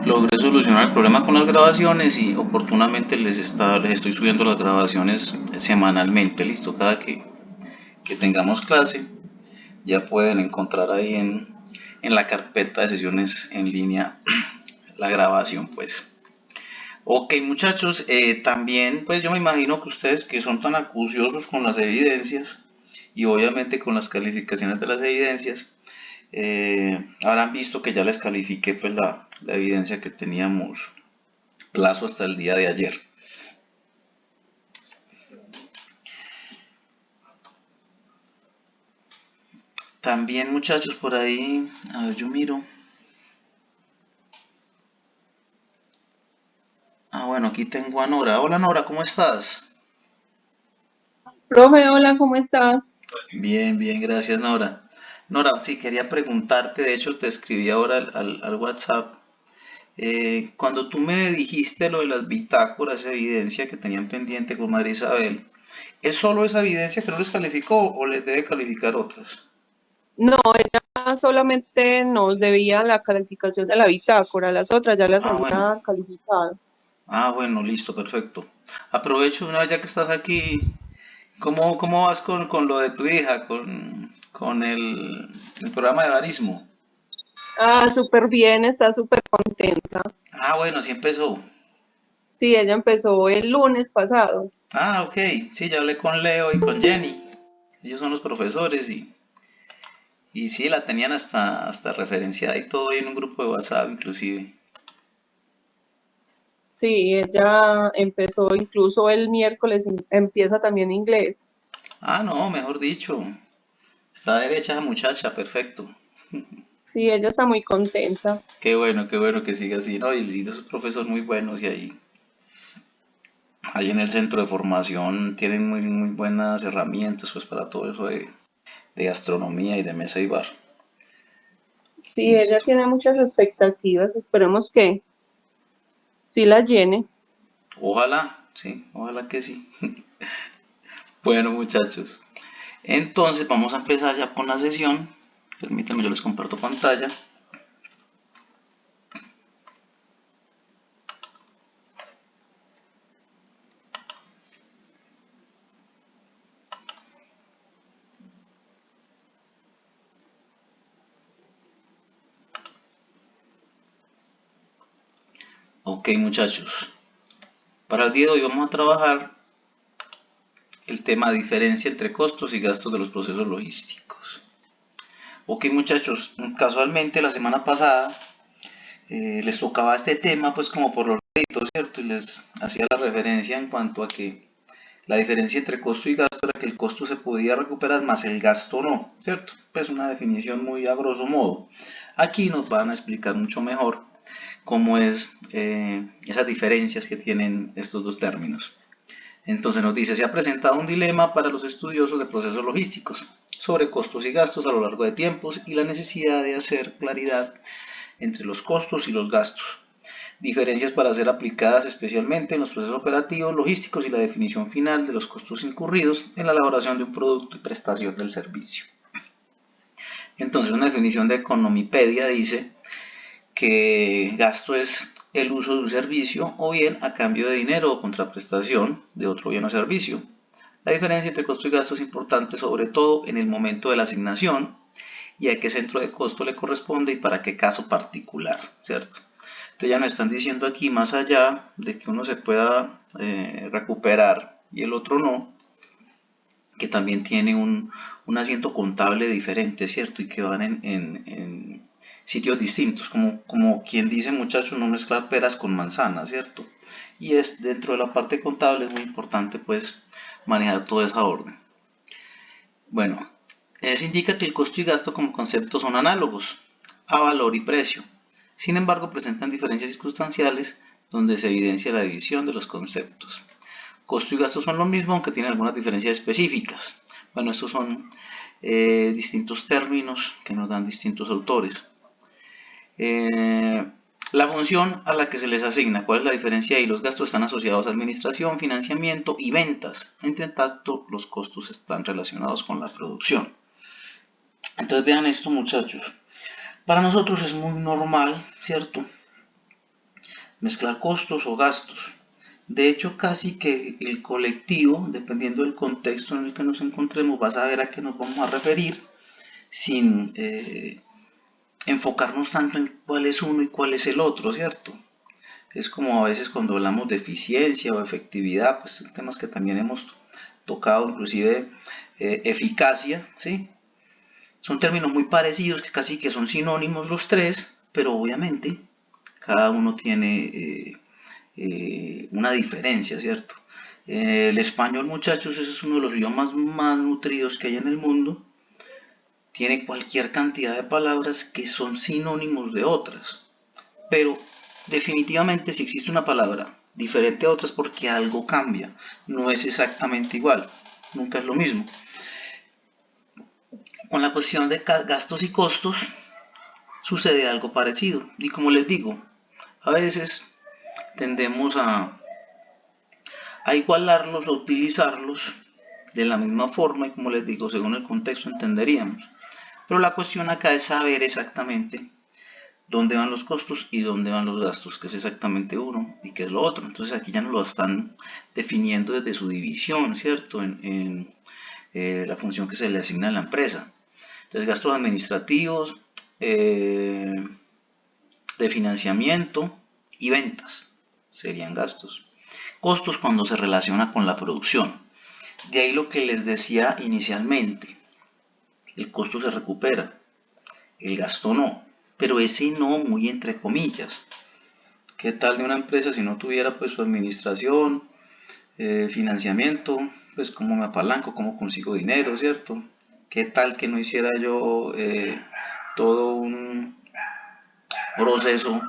logré solucionar el problema con las grabaciones y oportunamente les estoy subiendo las grabaciones semanalmente. Listo, cada que tengamos clase ya pueden encontrar ahí en la carpeta de sesiones en línea la grabación pues. Ok muchachos, también pues yo me imagino que ustedes que son tan acuciosos con las evidencias y obviamente con las calificaciones de las evidencias, habrán visto que ya les califiqué pues la evidencia que teníamos plazo hasta el día de ayer. También muchachos por ahí, a ver yo miro. Ah bueno, aquí tengo a Nora. Hola Nora, ¿cómo estás? Profe, hola, ¿cómo estás? Bien, bien, gracias Nora. Nora, sí, quería preguntarte, de hecho te escribí ahora al WhatsApp. Cuando tú me dijiste lo de las bitácoras, esa evidencia que tenían pendiente con María Isabel, ¿es solo esa evidencia que no les calificó o les debe calificar otras? No, ella solamente nos debía la calificación de la bitácora, las otras ya las Ah, bueno. había calificado. Ah, bueno, listo, perfecto. Aprovecho una vez ya que estás aquí. ¿Cómo vas con lo de tu hija, con el programa de barismo? Ah, súper bien, está súper contenta. Ah, bueno, sí empezó. Sí, ella empezó el lunes pasado. Ah, ok. Sí, ya hablé con Leo y con Jenny. Ellos son los profesores y sí, la tenían hasta referenciada y todo ahí en un grupo de WhatsApp inclusive. Sí, ella empezó incluso el miércoles, empieza también inglés. Ah, no, mejor dicho. Está derecha esa muchacha, perfecto. Sí, ella está muy contenta. Qué bueno que siga así, ¿no? Y esos profesores muy buenos y ahí en el centro de formación tienen muy buenas herramientas pues para todo eso de gastronomía y de mesa y bar. Sí, ella Listo. tiene muchas expectativas, esperemos que sí la llene. Ojalá, sí, ojalá que sí. Bueno, muchachos. Entonces vamos a empezar ya con la sesión. Permítanme, yo les comparto pantalla. Ok, muchachos. Para el día de hoy vamos a trabajar el tema de diferencia entre costos y gastos de los procesos logísticos. Ok, muchachos. Casualmente la semana pasada les tocaba este tema pues como por los créditos, ¿cierto? Y les hacía la referencia en cuanto a que la diferencia entre costo y gasto era que el costo se podía recuperar más el gasto no, ¿cierto? Pues una definición muy a grosso modo. Aquí nos van a explicar mucho mejor cómo es esas diferencias que tienen estos dos términos. Entonces nos dice, se ha presentado un dilema para los estudiosos de procesos logísticos sobre costos y gastos a lo largo de tiempos y la necesidad de hacer claridad entre los costos y los gastos. Diferencias para ser aplicadas especialmente en los procesos operativos, logísticos y la definición final de los costos incurridos en la elaboración de un producto y prestación del servicio. Entonces, una definición de Economipedia dice que gasto es el uso de un servicio o bien a cambio de dinero o contraprestación de otro bien o servicio. La diferencia entre costo y gasto es importante sobre todo en el momento de la asignación y a qué centro de costo le corresponde y para qué caso particular, ¿cierto? Entonces ya nos están diciendo aquí, más allá de que uno se pueda recuperar y el otro no, que también tiene un asiento contable diferente, ¿cierto? Y que van en sitios distintos, como quien dice, muchachos, no mezclar peras con manzanas, ¿cierto? Y es dentro de la parte contable es muy importante pues manejar toda esa orden. Bueno, se indica que el costo y gasto como concepto son análogos a valor y precio. Sin embargo, presentan diferencias circunstanciales donde se evidencia la división de los conceptos. Costo y gasto son lo mismo, aunque tienen algunas diferencias específicas. Bueno, estos son distintos términos que nos dan distintos autores. Eh, la función a la que se les asigna, ¿cuál es la diferencia ahí? Los gastos están asociados a administración, financiamiento y ventas. Entre tanto, los costos están relacionados con la producción. Entonces vean esto muchachos. Para nosotros es muy normal, ¿cierto? mezclar costos o gastos. De hecho, casi que el colectivo, dependiendo del contexto en el que nos encontremos, va a saber a qué nos vamos a referir sin enfocarnos tanto en cuál es uno y cuál es el otro, ¿cierto? Es como a veces cuando hablamos de eficiencia o efectividad, pues son temas que también hemos tocado, inclusive eficacia, ¿sí? Son términos muy parecidos que casi que son sinónimos los tres, pero obviamente cada uno tiene una diferencia, ¿cierto? El español, muchachos, es uno de los idiomas más nutridos que hay en el mundo. Tiene cualquier cantidad de palabras que son sinónimos de otras, pero definitivamente si existe una palabra diferente a otras porque algo cambia, no es exactamente igual, nunca es lo mismo. Con la cuestión de gastos y costos sucede algo parecido, y como les digo, a veces tendemos a igualarlos, a utilizarlos de la misma forma, y como les digo, según el contexto entenderíamos. Pero la cuestión acá es saber exactamente dónde van los costos y dónde van los gastos, que es exactamente uno y qué es lo otro. Entonces aquí ya nos lo están definiendo desde su división, ¿cierto? En la función que se le asigna a la empresa. Entonces gastos administrativos, de financiamiento y ventas serían gastos. Costos cuando se relaciona con la producción. De ahí lo que les decía inicialmente, el costo se recupera, el gasto no, pero ese no muy entre comillas. ¿Qué tal de una empresa si no tuviera pues su administración, financiamiento? Pues cómo me apalanco, cómo consigo dinero, ¿cierto? ¿Qué tal que no hiciera yo todo un proceso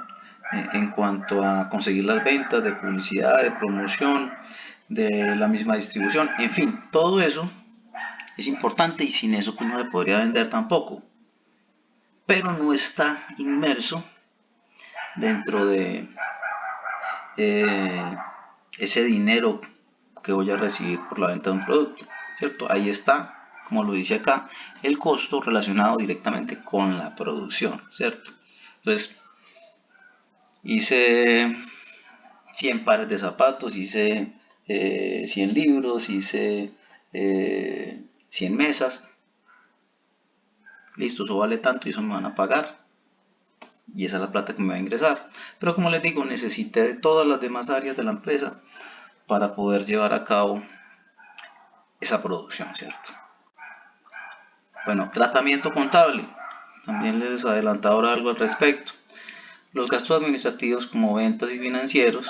en cuanto a conseguir las ventas, de publicidad, de promoción, de la misma distribución? En fin, todo eso es importante y sin eso pues no se podría vender tampoco. Pero no está inmerso dentro de ese dinero que voy a recibir por la venta de un producto, ¿cierto? Ahí está, como lo dice acá, el costo relacionado directamente con la producción, ¿cierto? Entonces, hice 100 pares de zapatos, hice 100 libros, hice 100 mesas, listo, eso vale tanto y eso me van a pagar. Y esa es la plata que me va a ingresar. Pero como les digo, necesité de todas las demás áreas de la empresa para poder llevar a cabo esa producción, ¿cierto? Bueno, tratamiento contable. También les adelantado ahora algo al respecto. Los gastos administrativos como ventas y financieros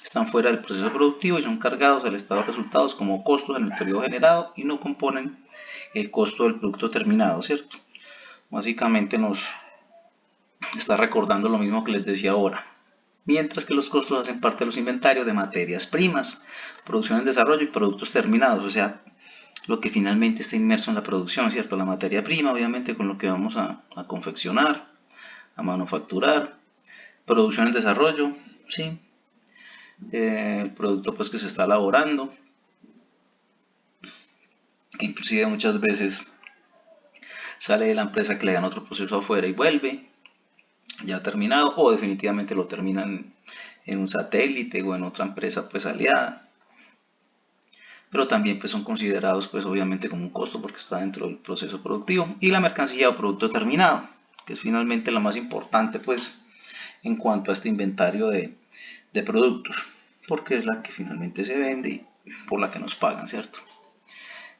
están fuera del proceso productivo y son cargados al estado de resultados como costos en el periodo generado y no componen el costo del producto terminado, ¿cierto? Básicamente nos está recordando lo mismo que les decía ahora. Mientras que los costos hacen parte de los inventarios de materias primas, producción en desarrollo y productos terminados, o sea, lo que finalmente está inmerso en la producción, ¿cierto? La materia prima, obviamente, con lo que vamos a confeccionar, a manufacturar, producción en desarrollo, ¿sí? El producto pues que se está elaborando, que inclusive muchas veces sale de la empresa que le dan otro proceso afuera y vuelve, ya terminado, o definitivamente lo terminan en un satélite o en otra empresa pues aliada. Pero también pues son considerados pues obviamente como un costo porque está dentro del proceso productivo. Y la mercancía o producto terminado, que es finalmente la más importante pues en cuanto a este inventario de productos, porque es la que finalmente se vende y por la que nos pagan, ¿cierto?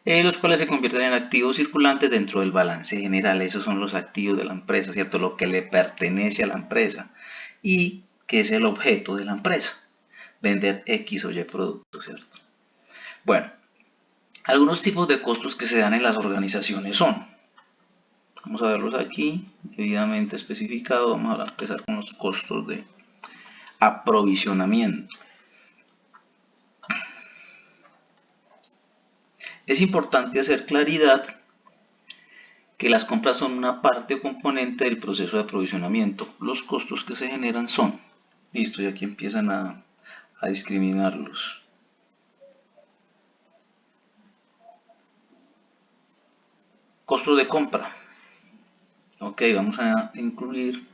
Los cuales se convierten en activos circulantes dentro del balance general. Esos son los activos de la empresa, ¿cierto? Lo que le pertenece a la empresa y que es el objeto de la empresa, vender X o Y productos, ¿cierto? Bueno, algunos tipos de costos que se dan en las organizaciones son, vamos a verlos aquí, debidamente especificados. Vamos a empezar con los costos de aprovisionamiento. Es importante hacer claridad que las compras son una parte o componente del proceso de aprovisionamiento. Los costos que se generan son, listo, y aquí empiezan a discriminarlos. Costos de compra. Ok, vamos a incluir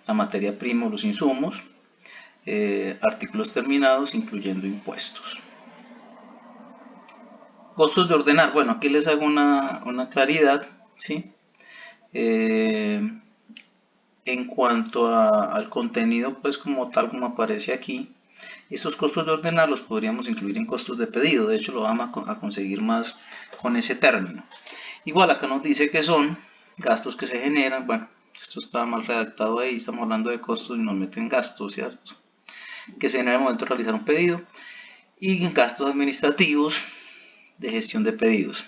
la materia prima o los insumos, artículos terminados, incluyendo impuestos. Costos de ordenar. Bueno, aquí les hago una claridad, ¿sí? En cuanto al contenido, pues como tal como aparece aquí, esos costos de ordenar los podríamos incluir en costos de pedido. De hecho, lo vamos a conseguir más con ese término. Igual acá nos dice que son gastos que se generan. Bueno, esto está mal redactado ahí, estamos hablando de costos y nos meten gastos, ¿cierto? Que se generan al momento de realizar un pedido. Y gastos administrativos de gestión de pedidos.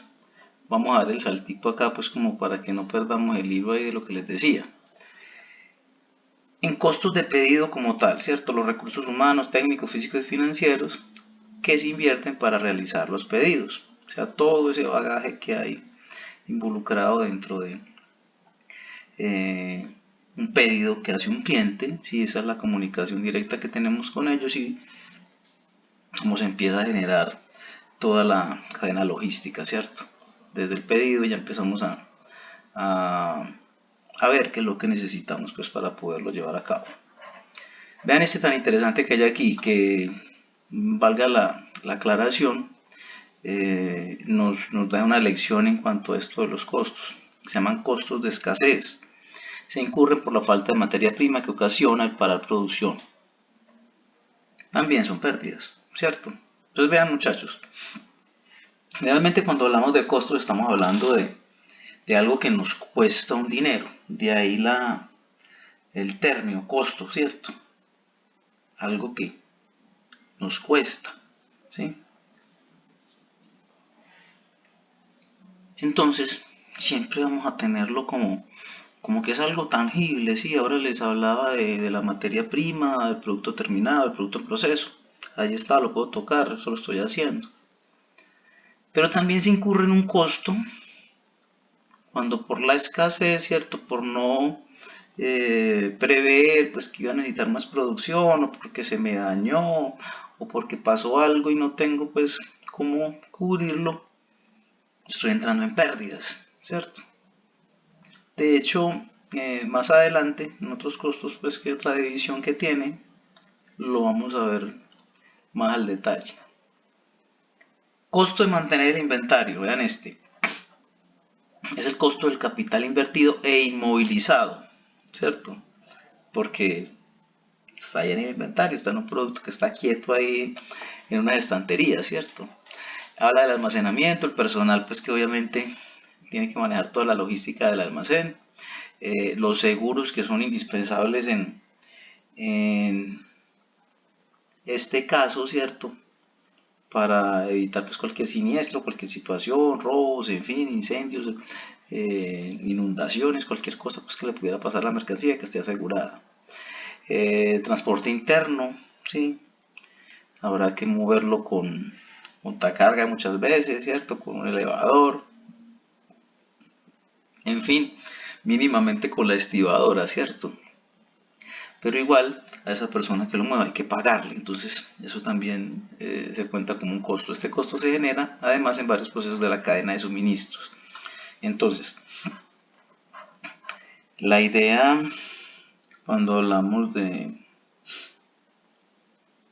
Vamos a dar el saltito acá pues como para que no perdamos el hilo ahí de lo que les decía. En costos de pedido como tal, ¿cierto? Los recursos humanos, técnicos, físicos y financieros que se invierten para realizar los pedidos. O sea, todo ese bagaje que hay involucrado dentro de un pedido que hace un cliente, ¿sí? Esa es la comunicación directa que tenemos con ellos y cómo se empieza a generar toda la cadena logística, ¿cierto? Desde el pedido ya empezamos a ver qué es lo que necesitamos pues para poderlo llevar a cabo. Vean este tan interesante que hay aquí, que valga la aclaración, nos da una lección en cuanto a esto de los costos. Se llaman costos de escasez. Se incurren por la falta de materia prima que ocasiona el parar producción. También son pérdidas, ¿cierto? Entonces vean, muchachos, realmente cuando hablamos de costos estamos hablando de algo que nos cuesta un dinero. De ahí el término costo, ¿cierto? Algo que nos cuesta, ¿sí? Entonces, siempre vamos a tenerlo como que es algo tangible, ¿sí? Ahora les hablaba de la materia prima, del producto terminado, del producto en proceso. Ahí está, lo puedo tocar, eso lo estoy haciendo. Pero también se incurre en un costo cuando por la escasez, ¿cierto? Por no prever pues que iba a necesitar más producción, o porque se me dañó, o porque pasó algo y no tengo pues cómo cubrirlo, estoy entrando en pérdidas, ¿cierto? De hecho, más adelante, en otros costos, pues que otra división que tiene, lo vamos a ver más al detalle. Costo de mantener el inventario, vean este. Es el costo del capital invertido e inmovilizado, ¿cierto? Porque está ahí en el inventario, está en un producto que está quieto ahí en una estantería, ¿cierto? Habla del almacenamiento, el personal pues que obviamente tiene que manejar toda la logística del almacén, los seguros que son indispensables en este caso, ¿cierto? Para evitar pues cualquier siniestro, cualquier situación, robos, en fin, incendios, inundaciones, cualquier cosa pues que le pudiera pasar a la mercancía que esté asegurada. Transporte interno, ¿sí? Habrá que moverlo con montacarga muchas veces, ¿cierto? Con un elevador, en fin, mínimamente con la estibadora, ¿cierto? Pero igual a esa persona que lo mueva hay que pagarle, entonces eso también se cuenta como un costo. Este costo se genera además en varios procesos de la cadena de suministros. Entonces, la idea cuando hablamos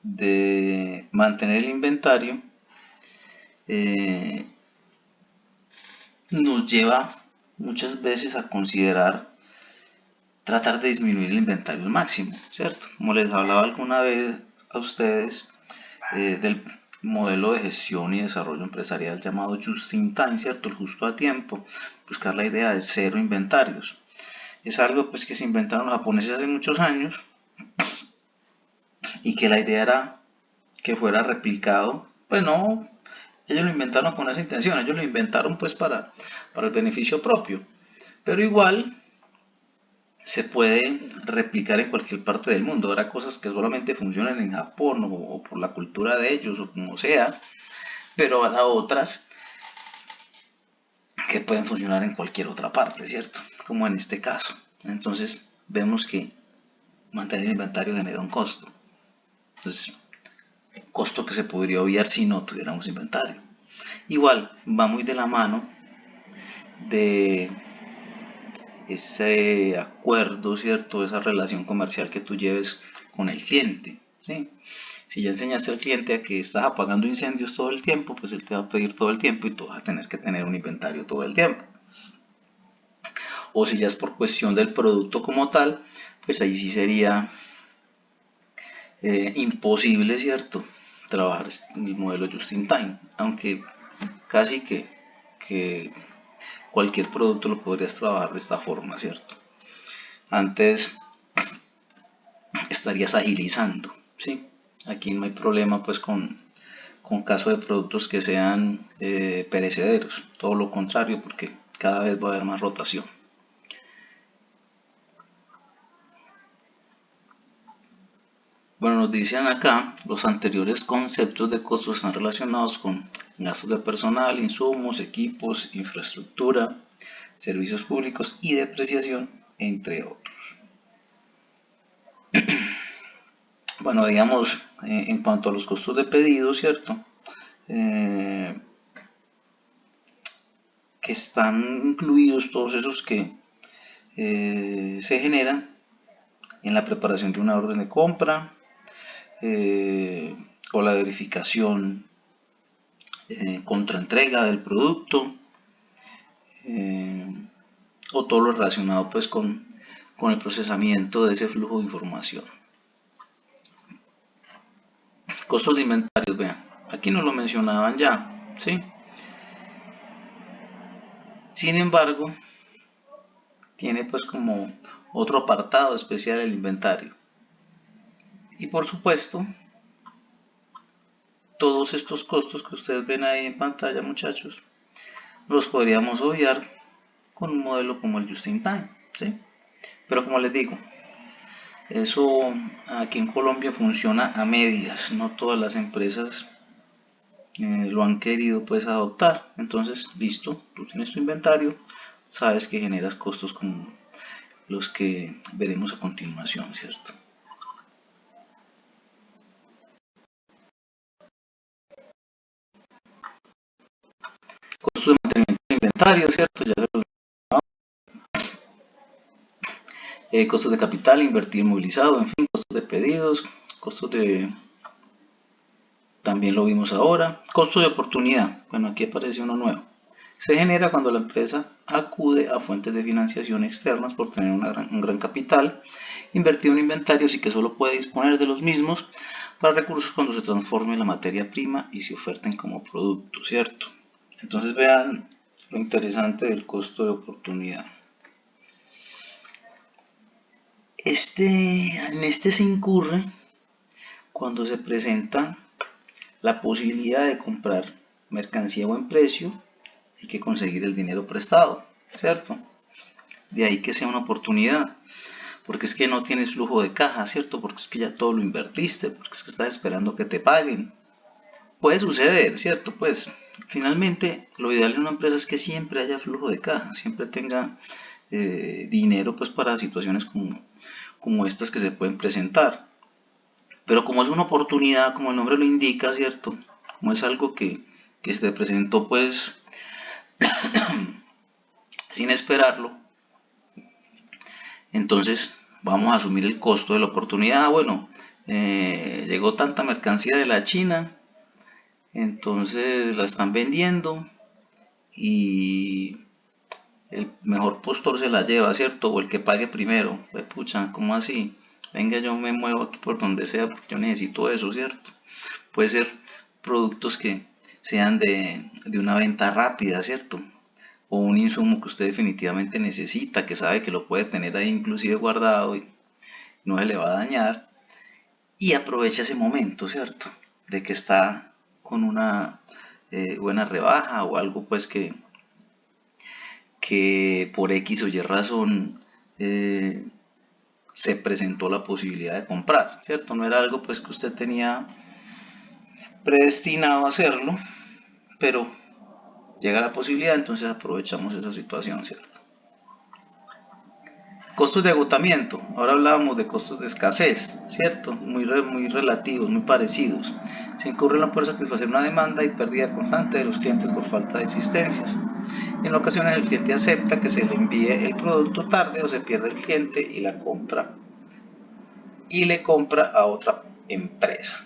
de mantener el inventario nos lleva muchas veces a considerar tratar de disminuir el inventario al máximo, ¿cierto? Como les hablaba alguna vez a ustedes del modelo de gestión y desarrollo empresarial llamado Just in Time, ¿cierto? El justo a tiempo, buscar la idea de cero inventarios. Es algo pues que se inventaron los japoneses hace muchos años y que la idea era que fuera replicado, pues no, ellos lo inventaron con esa intención, ellos lo inventaron pues para el beneficio propio, pero igual se puede replicar en cualquier parte del mundo. Habrá cosas que solamente funcionan en Japón o por la cultura de ellos o como sea, pero habrá otras que pueden funcionar en cualquier otra parte, ¿cierto? Como en este caso. Entonces vemos que mantener el inventario genera un costo. Entonces, costo que se podría obviar si no tuviéramos inventario. Igual, va muy de la mano de ese acuerdo, ¿cierto? Esa relación comercial que tú lleves con el cliente. ¿sí? Si ya enseñaste al cliente a que estás apagando incendios todo el tiempo, pues él te va a pedir todo el tiempo y tú vas a tener que tener un inventario todo el tiempo. O si ya es por cuestión del producto como tal, pues ahí sí sería imposible, ¿cierto?, trabajar el modelo just in time, aunque casi que cualquier producto lo podrías trabajar de esta forma, ¿cierto? Antes estarías agilizando, ¿sí? Aquí no hay problema pues con caso de productos que sean perecederos, todo lo contrario, porque cada vez va a haber más rotación. Bueno, nos dicen acá, los anteriores conceptos de costos están relacionados con gastos de personal, insumos, equipos, infraestructura, servicios públicos y depreciación, entre otros. Bueno, digamos, en cuanto a los costos de pedido, ¿cierto? Que están incluidos todos esos que se generan en la preparación de una orden de compra, o la verificación contra entrega del producto, o todo lo relacionado pues con el procesamiento de ese flujo de información. Costos de inventarios, vean, aquí nos lo mencionaban ya, ¿sí? Sin embargo, tiene pues como otro apartado especial el inventario. Y por supuesto, todos estos costos que ustedes ven ahí en pantalla, muchachos, los podríamos obviar con un modelo como el Just in Time, ¿sí? Pero como les digo, eso aquí en Colombia funciona a medias, no todas las empresas lo han querido pues adoptar. Entonces, listo, tú tienes tu inventario, sabes que generas costos como los que veremos a continuación, ¿cierto? Costos de mantenimiento de inventario, ¿cierto? Ya se costos de capital, invertir movilizado, en fin, costos de pedidos, costos de... También lo vimos ahora. Costo de oportunidad. Bueno, aquí aparece uno nuevo. Se genera cuando la empresa acude a fuentes de financiación externas por tener un gran capital, invertido en inventarios y que solo puede disponer de los mismos para recursos cuando se transforme la materia prima y se oferten como producto, ¿cierto? Entonces vean lo interesante del costo de oportunidad. En este se incurre cuando se presenta la posibilidad de comprar mercancía a buen precio, hay que conseguir el dinero prestado, ¿cierto? De ahí que sea una oportunidad, porque es que no tienes flujo de caja, ¿cierto? Porque es que ya todo lo invertiste, porque es que estás esperando que te paguen. Puede suceder, ¿cierto? Pues finalmente lo ideal en una empresa es que siempre haya flujo de caja, siempre tenga dinero pues para situaciones como estas que se pueden presentar. Pero como es una oportunidad, como el nombre lo indica, ¿cierto? Como es algo que se te presentó pues sin esperarlo, entonces vamos a asumir el costo de la oportunidad. Bueno, llegó tanta mercancía de la China, entonces la están vendiendo y el mejor postor se la lleva, ¿cierto? O el que pague primero. Pues pucha, ¿cómo así? Venga, yo me muevo aquí por donde sea porque yo necesito eso, ¿cierto? Puede ser productos que sean de una venta rápida, ¿cierto? O un insumo que usted definitivamente necesita, que sabe que lo puede tener ahí inclusive guardado y no se le va a dañar, y aprovecha ese momento, ¿cierto? De que está con una buena rebaja o algo pues que por X o Y razón se presentó la posibilidad de comprar, ¿cierto? No era algo pues que usted tenía predestinado a hacerlo, pero llega la posibilidad, entonces aprovechamos esa situación, ¿cierto? Costos de agotamiento. Ahora hablábamos de costos de escasez, ¿cierto? Muy relativos, muy parecidos. Se incurre en no poder satisfacer una demanda y pérdida constante de los clientes por falta de existencias. En ocasiones el cliente acepta que se le envíe el producto tarde o se pierde el cliente y le compra a otra empresa.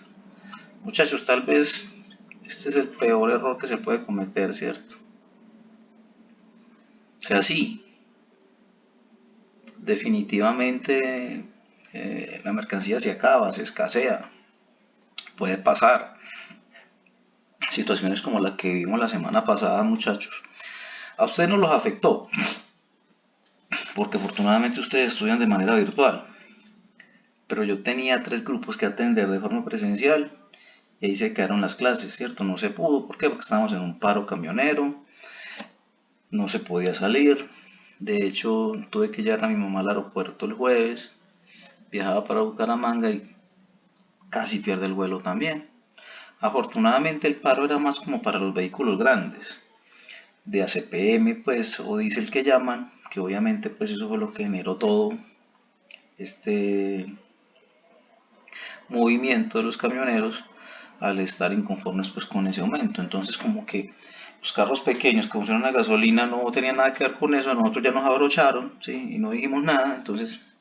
Muchachos, tal vez este es el peor error que se puede cometer, ¿cierto? O sea, sí, definitivamente la mercancía se acaba, se escasea, puede pasar. Situaciones como la que vimos la semana pasada, muchachos. A ustedes no los afectó, porque afortunadamente ustedes estudian de manera virtual. Pero yo tenía 3 grupos que atender de forma presencial y ahí se quedaron las clases, ¿cierto? No se pudo, ¿por qué? Porque estábamos en un paro camionero, no se podía salir. De hecho, tuve que llevar a mi mamá al aeropuerto el jueves, viajaba para Bucaramanga y casi pierde el vuelo también. Afortunadamente el paro era más como para los vehículos grandes, de ACPM pues, o diésel que llaman, que obviamente pues eso fue lo que generó todo este movimiento de los camioneros al estar inconformes pues con ese aumento. Entonces como que los carros pequeños que funcionan a gasolina no tenían nada que ver con eso, a nosotros ya nos abrocharon, ¿sí? Y no dijimos nada, entonces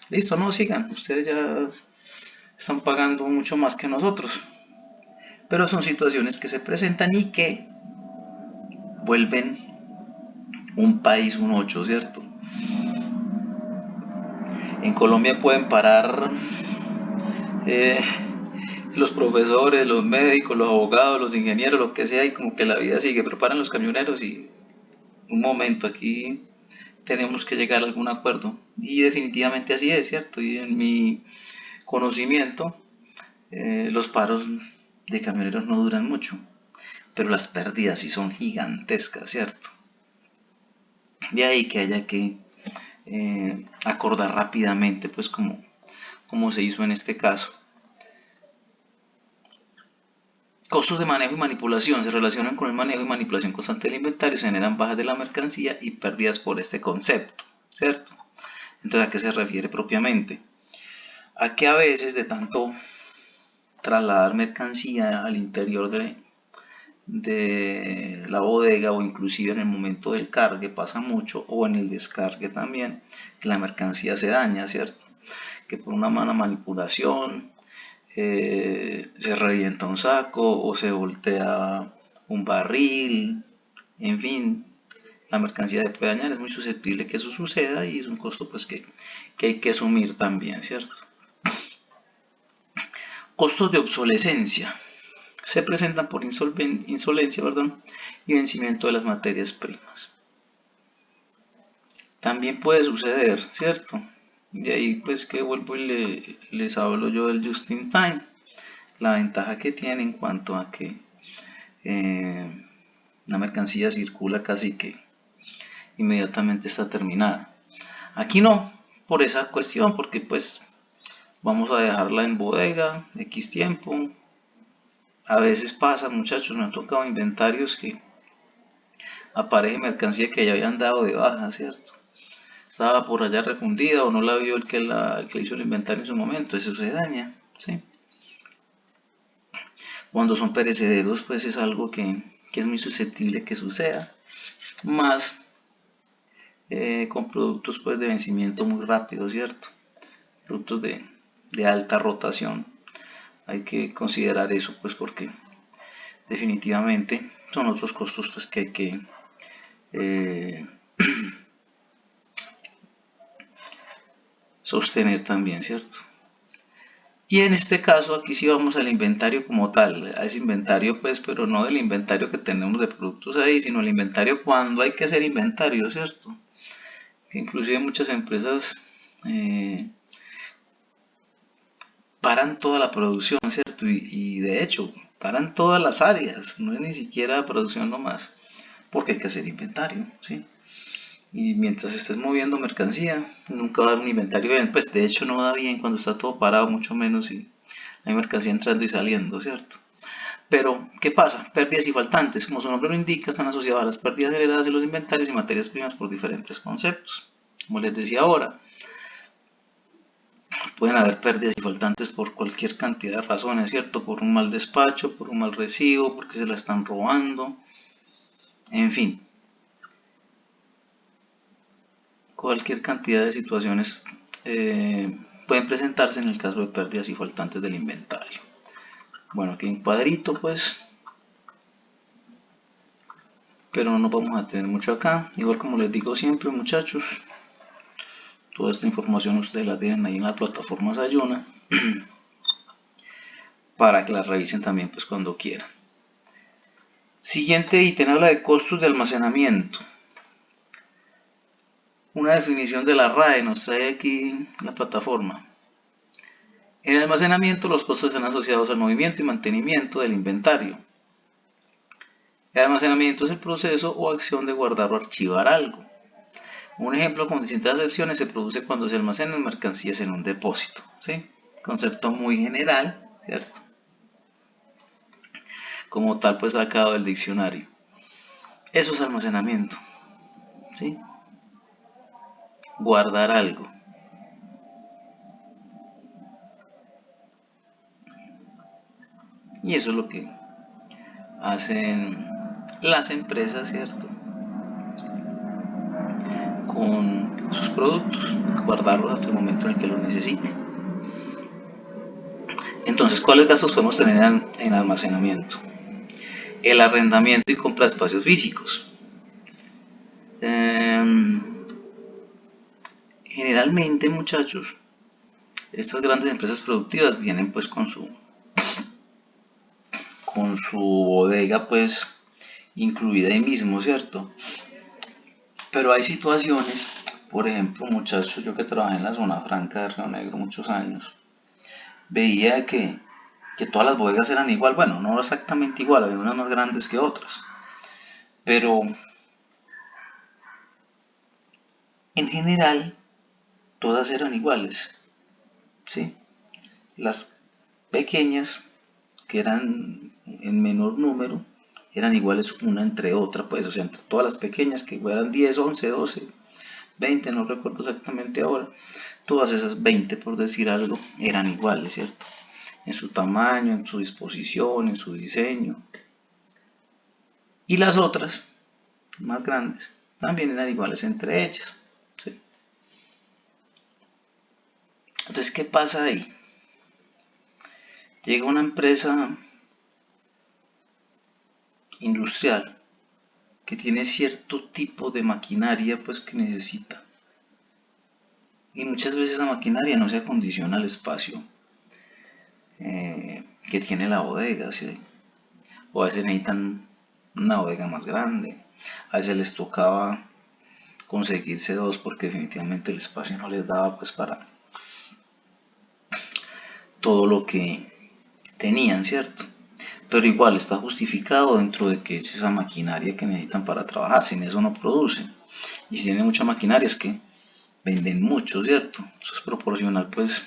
listo, no sigan, ustedes ya están pagando mucho más que nosotros. Pero son situaciones que se presentan y que vuelven un país un 8, ¿cierto? En Colombia pueden parar eh, los profesores, los médicos, los abogados, los ingenieros, lo que sea, y como que la vida sigue, pero paran los camioneros y un momento, aquí tenemos que llegar a algún acuerdo. Y definitivamente así es, ¿cierto? Y en mi conocimiento, los paros de camioneros no duran mucho, pero las pérdidas sí son gigantescas, ¿cierto? De ahí que haya que acordar rápidamente, pues como se hizo en este caso. Costos de manejo y manipulación se relacionan con el manejo y manipulación constante del inventario, se generan bajas de la mercancía y pérdidas por este concepto, ¿cierto? Entonces, ¿a qué se refiere propiamente? A que a veces de tanto trasladar mercancía al interior de la bodega o inclusive en el momento del cargue pasa mucho, o en el descargue también, que la mercancía se daña, ¿cierto? Que por una mala manipulación se revienta un saco o se voltea un barril, en fin, la mercancía se puede dañar, es muy susceptible que eso suceda y es un costo pues que hay que asumir también, ¿cierto? Costos de obsolescencia se presentan por insolencia, y vencimiento de las materias primas. También puede suceder, ¿cierto? De ahí pues que vuelvo y les hablo yo del just in time, la ventaja que tiene en cuanto a que la mercancía circula casi que inmediatamente está terminada. Aquí no, por esa cuestión, porque pues vamos a dejarla en bodega X tiempo. A veces pasa, muchachos, me han tocado inventarios que aparece mercancía que ya habían dado de baja, ¿cierto? Estaba por allá refundida o no la vio el que hizo el inventario en su momento, eso se daña, ¿sí? Cuando son perecederos, pues es algo que es muy susceptible que suceda, más con productos pues de vencimiento muy rápido, ¿cierto? Productos de alta rotación. Hay que considerar eso pues porque definitivamente son otros costos pues que hay que sostener también, ¿cierto? Y en este caso aquí sí vamos al inventario como tal, a ese inventario pues, pero no del inventario que tenemos de productos ahí, sino el inventario cuando hay que hacer inventario, ¿cierto? Que inclusive muchas empresas paran toda la producción, ¿cierto? Y de hecho, paran todas las áreas, no es ni siquiera producción nomás, porque hay que hacer inventario, ¿sí? Y mientras estés moviendo mercancía, nunca va a dar un inventario bien, pues de hecho no da bien cuando está todo parado, mucho menos si hay mercancía entrando y saliendo, ¿cierto? Pero, ¿qué pasa? Pérdidas y faltantes, como su nombre lo indica, están asociadas a las pérdidas generadas en los inventarios y materias primas por diferentes conceptos. Como les decía ahora, pueden haber pérdidas y faltantes por cualquier cantidad de razones, ¿cierto? Por un mal despacho, por un mal recibo, porque se la están robando, en fin. Cualquier cantidad de situaciones pueden presentarse en el caso de pérdidas y faltantes del inventario. Bueno, aquí en cuadrito pues, pero no nos vamos a tener mucho acá. Igual como les digo siempre, muchachos, toda esta información ustedes la tienen ahí en la plataforma Sayona para que la revisen también pues cuando quieran. Siguiente ítem habla de costos de almacenamiento. Una definición de la RAE nos trae aquí la plataforma. En el almacenamiento los costos están asociados al movimiento y mantenimiento del inventario. El almacenamiento es el proceso o acción de guardar o archivar algo. Un ejemplo con distintas acepciones se produce cuando se almacenan mercancías en un depósito. ¿Sí? Concepto muy general, ¿cierto? Como tal pues sacado del diccionario. Eso es almacenamiento. ¿Sí? Guardar algo. Y eso es lo que hacen las empresas, ¿cierto? Con sus productos, guardarlos hasta el momento en el que los necesiten. Entonces, ¿cuáles gastos podemos tener en almacenamiento? El arrendamiento y compra de espacios físicos. Generalmente, muchachos, estas grandes empresas productivas vienen pues con su bodega pues incluida ahí mismo, ¿cierto? Pero hay situaciones, por ejemplo, muchachos, yo que trabajé en la zona franca de Río Negro muchos años, veía que todas las bodegas eran igual, bueno, no exactamente igual, había unas más grandes que otras, pero en general todas eran iguales, ¿sí? Las pequeñas, que eran en menor número, eran iguales una entre otra, pues, o sea, entre todas las pequeñas, que eran 10, 11, 12, 20, no recuerdo exactamente ahora, todas esas 20, por decir algo, eran iguales, ¿cierto? En su tamaño, en su disposición, en su diseño. Y las otras, más grandes, también eran iguales entre ellas, ¿sí? Entonces, ¿qué pasa ahí? Llega una empresa industrial que tiene cierto tipo de maquinaria pues que necesita, y muchas veces esa maquinaria no se acondiciona al espacio que tiene la bodega, ¿sí? O a veces necesitan una bodega más grande, a veces les tocaba conseguirse dos porque definitivamente el espacio no les daba pues para todo lo que tenían, ¿cierto? Pero igual está justificado dentro de que es esa maquinaria que necesitan para trabajar, sin eso no producen. Y si tienen mucha maquinaria es que venden mucho, ¿cierto? Eso es proporcional pues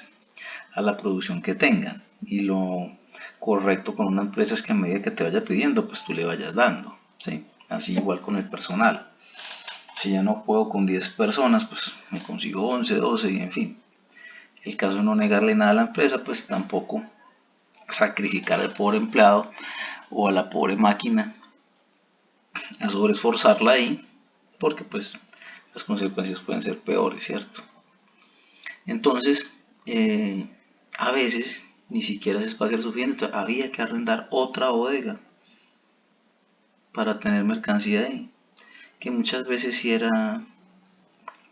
a la producción que tengan. Y lo correcto con una empresa es que a medida que te vaya pidiendo, pues tú le vayas dando, ¿sí? Así igual con el personal. Si ya no puedo con 10 personas, pues me consigo 11, 12 y en fin. El caso de no negarle nada a la empresa, pues tampoco sacrificar al pobre empleado o a la pobre máquina a sobreesforzarla ahí, porque pues las consecuencias pueden ser peores, ¿cierto? Entonces, a veces ni siquiera ese espacio era suficiente, entonces había que arrendar otra bodega para tener mercancía ahí, que muchas veces sí era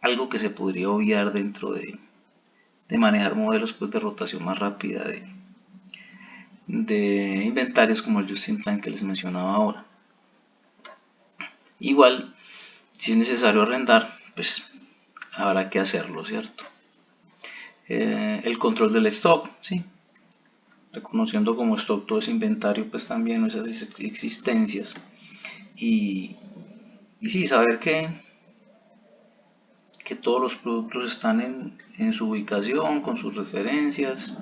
algo que se podría obviar dentro de manejar modelos pues, de rotación más rápida de inventarios como el Just in Time que les mencionaba ahora. Igual, si es necesario arrendar, pues habrá que hacerlo, ¿cierto? El control del stock, ¿sí? Reconociendo como stock todo ese inventario, pues también esas existencias. Y sí, saber que todos los productos están en su ubicación, con sus referencias,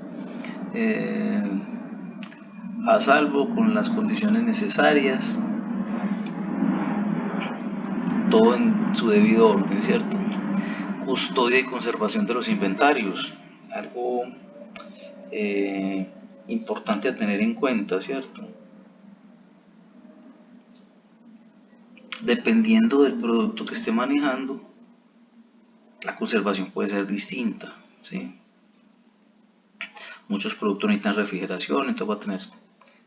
a salvo, con las condiciones necesarias, todo en su debido orden, ¿cierto? Custodia y conservación de los inventarios, algo importante a tener en cuenta, ¿cierto? Dependiendo del producto que esté manejando, la conservación puede ser distinta, ¿sí? muchos productos necesitan refrigeración, entonces va a tener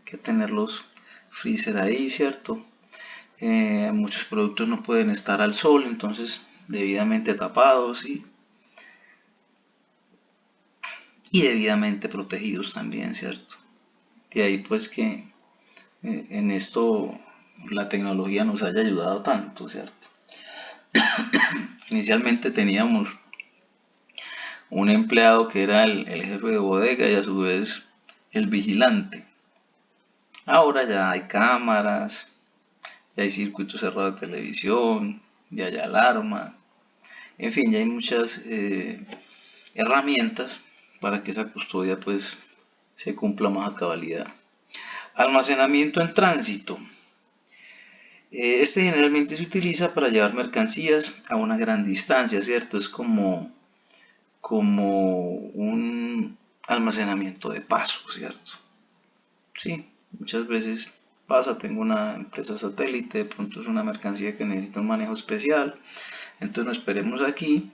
que tener los freezer ahí, ¿cierto? Muchos productos no pueden estar al sol, entonces debidamente tapados y debidamente protegidos también, ¿cierto? De ahí pues que en esto la tecnología nos haya ayudado tanto, ¿cierto? Inicialmente teníamos un empleado que era el jefe de bodega y a su vez el vigilante. Ahora ya hay cámaras, ya hay circuitos cerrados de televisión, ya hay alarma, en fin, ya hay muchas herramientas para que esa custodia pues se cumpla más a cabalidad. Almacenamiento en tránsito. Este generalmente se utiliza para llevar mercancías a una gran distancia, ¿cierto? Es como un almacenamiento de paso, ¿cierto? Sí, muchas veces pasa, tengo una empresa satélite, de pronto es una mercancía que necesita un manejo especial, entonces no esperemos aquí,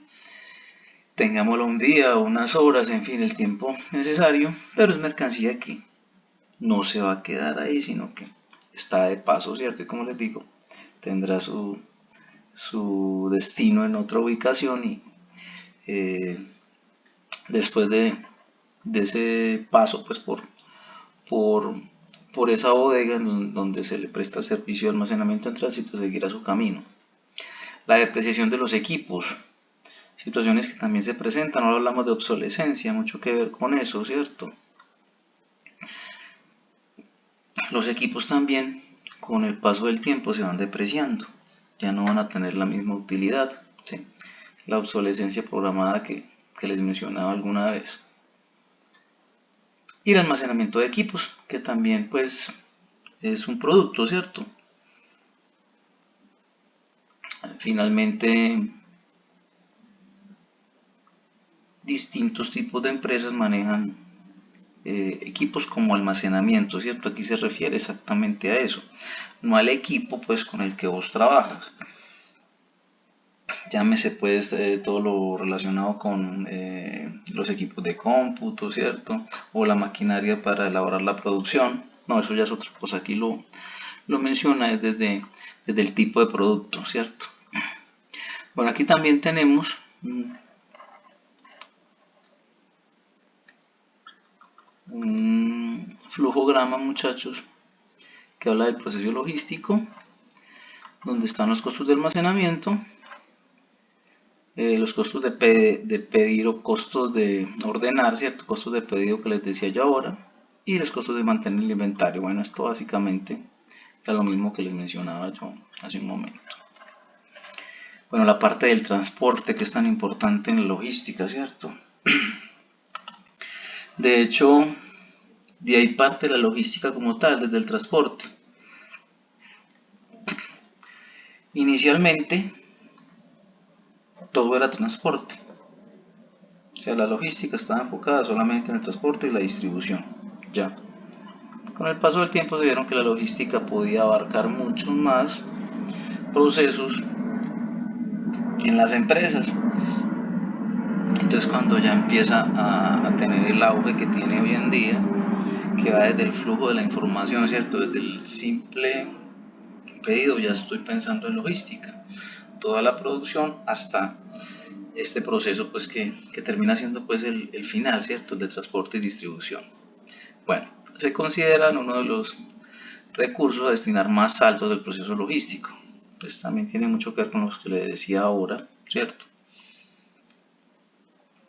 tengámoslo un día o unas horas, en fin, el tiempo necesario, pero es mercancía que no se va a quedar ahí, sino que está de paso, ¿cierto? Y como les digo, tendrá su destino en otra ubicación y después de ese paso pues por esa bodega en donde se le presta servicio de almacenamiento en tránsito, seguirá su camino. La depreciación de los equipos, situaciones que también se presentan, ahora hablamos de obsolescencia, mucho que ver con eso, ¿cierto? Los equipos también con el paso del tiempo se van depreciando, ya no van a tener la misma utilidad, ¿sí? La obsolescencia programada que les mencionaba alguna vez. Y el almacenamiento de equipos, que también pues es un producto, ¿cierto? Finalmente, distintos tipos de empresas manejan equipos como almacenamiento, ¿cierto? Aquí se refiere exactamente a eso, no al equipo pues con el que vos trabajas. Llámese pues todo lo relacionado con los equipos de cómputo, ¿cierto? O la maquinaria para elaborar la producción. No, eso ya es otra cosa. Aquí lo menciona desde el tipo de producto, ¿cierto? Bueno, aquí también tenemos un flujograma, muchachos, que habla del proceso logístico, donde están los costos de almacenamiento, los costos de pedir o costos de ordenar, ¿cierto? Costos de pedido que les decía yo ahora, y los costos de mantener el inventario. Bueno, esto básicamente era lo mismo que les mencionaba yo hace un momento. Bueno, la parte del transporte, que es tan importante en la logística, ¿cierto? De hecho, de ahí parte la logística como tal, desde el transporte. Inicialmente, todo era transporte. O sea, la logística estaba enfocada solamente en el transporte y la distribución. Ya. Con el paso del tiempo se vieron que la logística podía abarcar muchos más procesos en las empresas. Entonces cuando ya empieza a tener el auge que tiene hoy en día, que va desde el flujo de la información, ¿cierto? Desde el simple pedido ya estoy pensando en logística, toda la producción hasta este proceso pues que termina siendo pues el final, ¿cierto? El de transporte y distribución. Bueno, se consideran uno de los recursos a destinar más altos del proceso logístico. Pues también tiene mucho que ver con lo que les decía ahora, ¿cierto?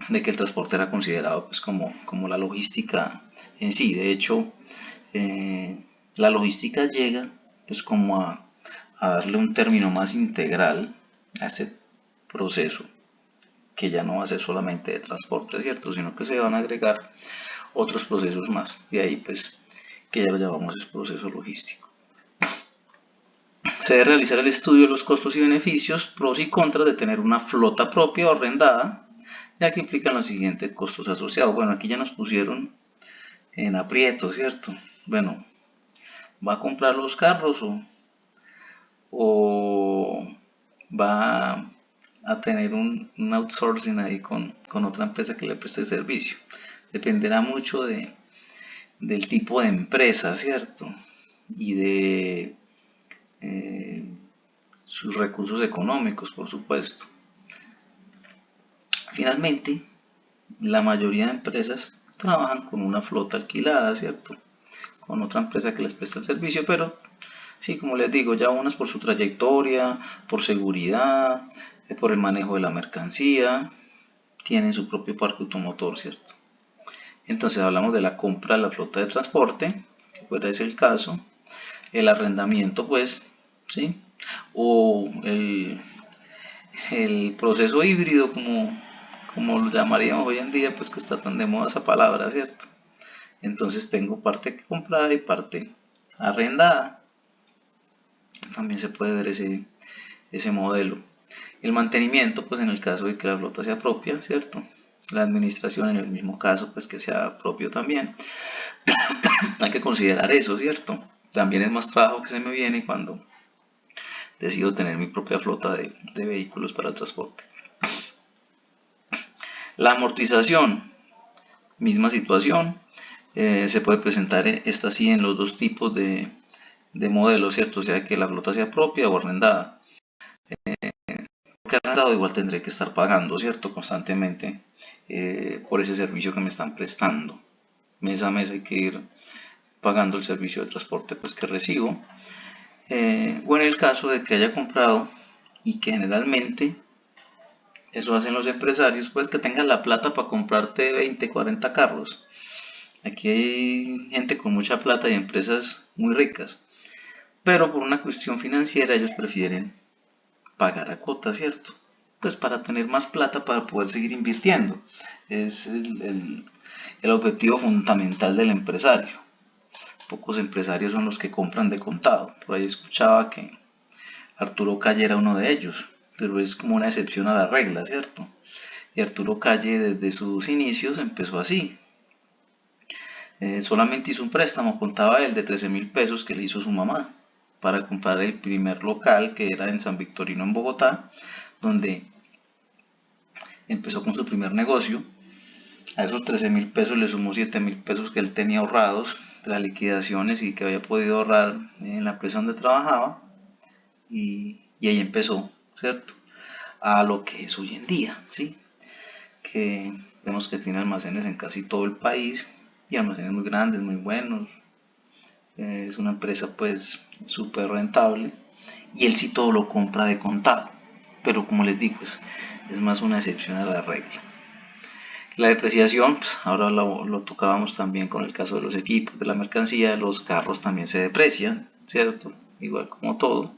De que el transporte era considerado pues como la logística en sí. De hecho, la logística llega pues como a darle un término más integral a este proceso, que ya no va a ser solamente de transporte, ¿cierto? Sino que se van a agregar otros procesos más. De ahí pues que ya lo llamamos el proceso logístico. Se debe realizar el estudio de los costos y beneficios, pros y contras de tener una flota propia o arrendada, ya que implican los siguientes costos asociados. Bueno, aquí ya nos pusieron en aprieto, ¿cierto? Bueno, ¿va a comprar los carros o va a tener un outsourcing ahí con otra empresa que le preste servicio? dependerá mucho del tipo de empresa, ¿cierto? Y de sus recursos económicos, por supuesto. Finalmente, la mayoría de empresas trabajan con una flota alquilada, ¿cierto? Con otra empresa que les presta el servicio, pero sí, como les digo, ya unas por su trayectoria, por seguridad, por el manejo de la mercancía, tienen su propio parque automotor, ¿cierto? Entonces hablamos de la compra de la flota de transporte, que puede ser el caso, el arrendamiento, pues, ¿sí? O el proceso híbrido, como lo llamaríamos hoy en día, pues que está tan de moda esa palabra, ¿cierto? Entonces tengo parte comprada y parte arrendada. También se puede ver ese modelo. El mantenimiento, pues en el caso de que la flota sea propia, ¿cierto? La administración en el mismo caso, pues que sea propio también. Hay que considerar eso, ¿cierto? También es más trabajo que se me viene cuando decido tener mi propia flota de vehículos para el transporte. La amortización, misma situación, se puede presentar esta sí en los dos tipos de modelos, ¿cierto? O sea que la flota sea propia o arrendada. Porque arrendado igual tendré que estar pagando, ¿cierto? Constantemente por ese servicio que me están prestando. Mes a mes hay que ir pagando el servicio de transporte pues, que recibo. O en el caso de que haya comprado y que generalmente eso hacen los empresarios, pues que tengan la plata para comprarte 20, 40 carros. Aquí hay gente con mucha plata y empresas muy ricas, pero por una cuestión financiera ellos prefieren pagar a cuota, ¿cierto? Pues para tener más plata para poder seguir invirtiendo. Es el objetivo fundamental del empresario. Pocos empresarios son los que compran de contado. Por ahí escuchaba que Arturo Calle era uno de ellos, pero es como una excepción a la regla, ¿cierto? Y Arturo Calle desde sus inicios empezó así. Solamente hizo un préstamo, contaba él, de 13.000 pesos que le hizo su mamá para comprar el primer local que era en San Victorino, en Bogotá, donde empezó con su primer negocio. A esos 13.000 pesos le sumó 7.000 pesos que él tenía ahorrados de las liquidaciones y que había podido ahorrar en la empresa donde trabajaba, y ahí empezó, ¿cierto? A lo que es hoy en día, ¿sí? Que vemos que tiene almacenes en casi todo el país y almacenes muy grandes, muy buenos. Es una empresa pues súper rentable y él sí todo lo compra de contado, pero como les digo, es más una excepción a la regla. La depreciación, pues ahora lo tocábamos también con el caso de los equipos, de la mercancía, los carros también se deprecian, ¿cierto? Igual como todo.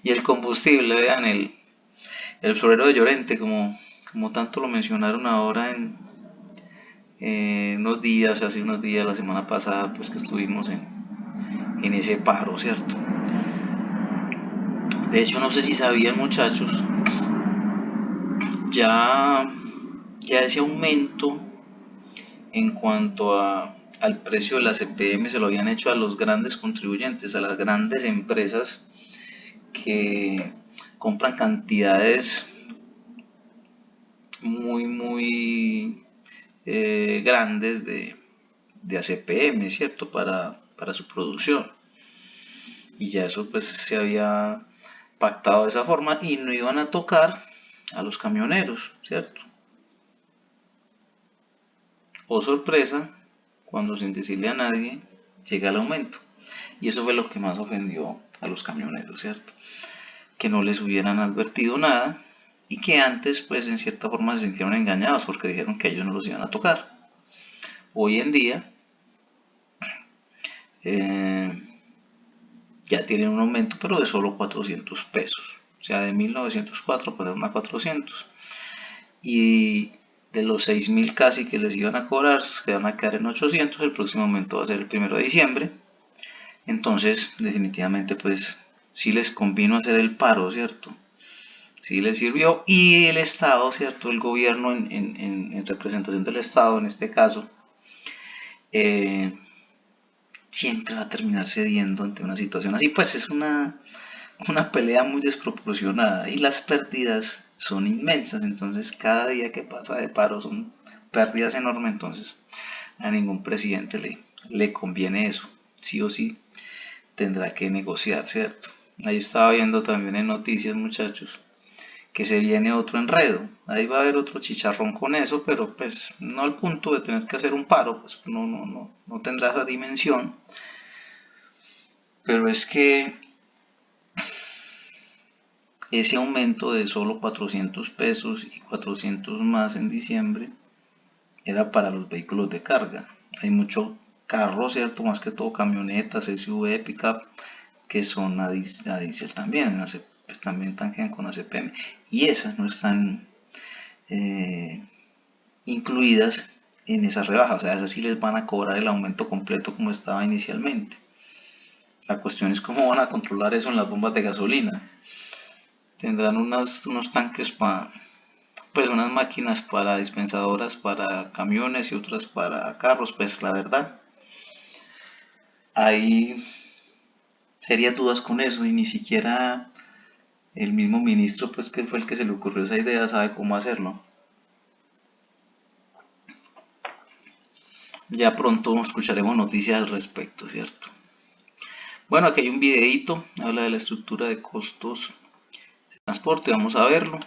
Y el combustible, vean, el florero de Llorente, como tanto lo mencionaron ahora en unos días, hace unos días, la semana pasada, pues que estuvimos en ese paro, ¿cierto? De hecho, no sé si sabían, muchachos, ya ese aumento en cuanto al precio de la CPM se lo habían hecho a los grandes contribuyentes, a las grandes empresas que compran cantidades muy grandes de ACPM, ¿cierto? Para su producción. Y ya eso pues se había pactado de esa forma y no iban a tocar a los camioneros, ¿cierto? Oh sorpresa, cuando sin decirle a nadie llega el aumento. Y eso fue lo que más ofendió a los camioneros, ¿cierto? Que no les hubieran advertido nada y que antes pues en cierta forma se sintieron engañados porque dijeron que ellos no los iban a tocar. Hoy en día ya tienen un aumento, pero de solo 400 pesos. O sea, de 1904 pasaron a 400. Y de los 6.000 casi que les iban a cobrar, se van a quedar en 800. El próximo aumento va a ser el 1 de diciembre. Entonces, definitivamente, pues, sí les convino hacer el paro, ¿cierto? Sí les sirvió. Y el Estado, ¿cierto? El gobierno, en representación del Estado, en este caso, siempre va a terminar cediendo ante una situación así. Pues es una una pelea muy desproporcionada y las pérdidas son inmensas. Entonces cada día que pasa de paro son pérdidas enormes. Entonces a ningún presidente le conviene eso. Sí o sí tendrá que negociar, ¿cierto? Ahí estaba viendo también en noticias, muchachos, que se viene otro enredo. Ahí va a haber otro chicharrón con eso, pero pues no al punto de tener que hacer un paro, pues no tendrá esa dimensión. Pero es que ese aumento de solo 400 pesos y 400 más en diciembre era para los vehículos de carga. Hay mucho carro, ¿cierto? Más que todo camionetas, SUV, pickup, que son a diésel también, pues también tanquean con ACPM. Y esas no están incluidas en esa rebaja, o sea, esas sí les van a cobrar el aumento completo como estaba inicialmente. La cuestión es cómo van a controlar eso en las bombas de gasolina. Tendrán unos tanques para, pues unas máquinas para dispensadoras para camiones y otras para carros, pues la verdad, hay serias dudas con eso y ni siquiera el mismo ministro, pues que fue el que se le ocurrió esa idea, sabe cómo hacerlo. Ya pronto escucharemos noticias al respecto, ¿cierto? Bueno, aquí hay un videito, habla de la estructura de costos de transporte, vamos a verlo.